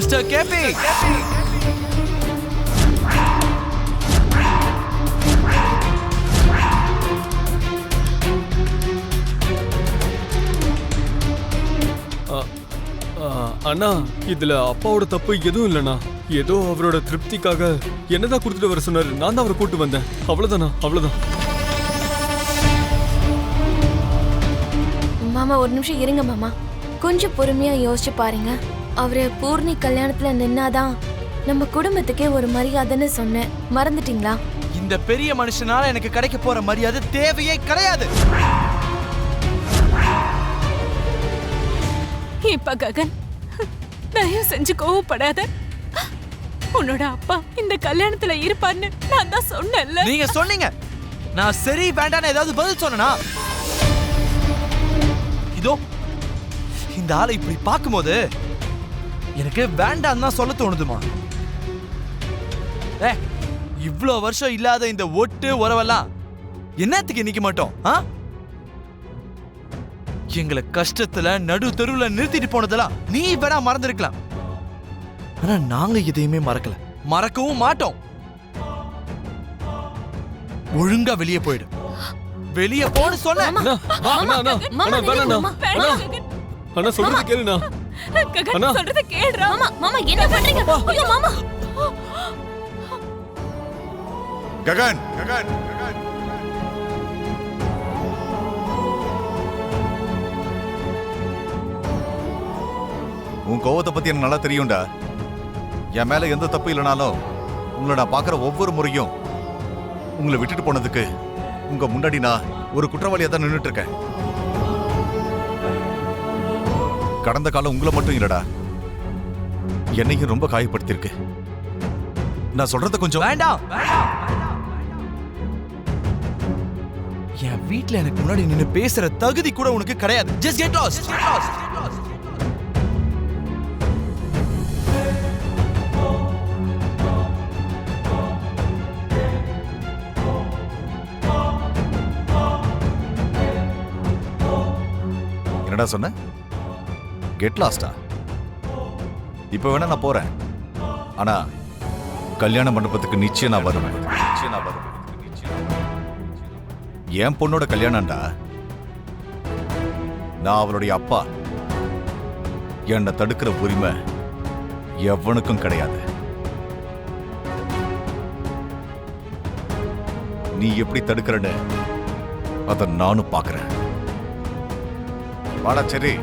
Mister KP. அண்ணா, இதுல அப்பாவோட தப்பு எதுவும் இல்லண்ணா. ஏதோ அவரோட திருப்திக்காக என்னதான் கொடுத்துட்டு வர சொன்னாரு. நான் தான் அவரை கூட்டு வந்தேன். அவ்வளவுதானா? அவ்வளவுதான். மாமா ஒரு நிமிஷம் இருங்க மாமா. கொஞ்சம் பொறுமையா யோசிச்சு பாருங்க. அவரு பூர்ணி கல்யாணத்துல நின்னாதான் நம்ம குடும்பத்துக்கே ஒரு மரியாதைன்னு சொன்னேன். மறந்துட்டீங்களா? இந்த பெரிய மனுஷனால எனக்கு கிடைக்க போற மரியாதை தேவையே கிடையாது. இப்ப ககன், தயவு செஞ்சு கோவப்படாத. உன்னோட அப்பா இந்த கல்யாணத்துல இருப்பான்னு நான் தான் சொன்னேன்ல. நீங்க சொன்னீங்க. நான் சரி வேண்டான்னு ஏதாவது பதில் சொன்னா? இதோ இந்த ஆளை இப்படி பார்க்கும்போது எனக்கு வேண்டாம் தான் சொல்ல தோணுதுமா. இவ்ளோ வருஷம் இல்லாத இந்த ஒட்டு உறவெல்லாம் என்னத்துக்கு நிக்க மாட்டோம்? எங்களை கஷ்டத்துல நடு தெருவுல நிறுத்திட்டு போனதெல்லாம் நீ வேணா மறந்துருக்கலாம். ஆனா நாங்க எதையுமே மறக்கல, மறக்கவும் மாட்டோம். ஒழுங்கா வெளியே போயிடு. வெளியே போன்னு சொன்ன. அண்ணா சொல்றது கேளுண்ணா. ககன் சொல்றத கேளுடா. மாமா என்ன பண்றீங்க? ஐயோ மாமா. ககன், ககன், ககன். உன் கோவத்தை பத்தி எனக்கு நல்லா தெரியும்டா. என் மேல எந்த தப்பு இல்லைனாலும் உங்களை நான் பார்க்குற ஒவ்வொரு முறையும் உங்களை விட்டுட்டு போனதுக்கு உங்க முன்னாடி நான் ஒரு குற்றவாளியா தான் நின்றுட்டு இருக்கேன். கடந்த காலம் உங்களை மட்டும் இல்லடா, என்னையும் ரொம்ப காயப்படுத்திருக்கு. நான் சொல்றத கொஞ்சம் வேண்டாம். என் வீட்ல எனக்கு முன்னாடி நின்னு பேசுற தகுதி கூட உனக்கு கிடையாது. Just get lost. என்னடா சொன்ன? கெட் லாஸ்டா? இப்ப வேணா நான் போறேன். ஆனா கல்யாண மண்டபத்துக்கு நிச்சயம் நான் வருவேன். என் பொண்ணோட கல்யாணம்டா. நான் அவளுடைய அப்பா. என்னை தடுக்கிற உரிமை எவனுக்கும் கிடையாது. நீ எப்படி தடுக்கிறன்னு அதை நானும் பார்க்கிறேன். வாடா சரி.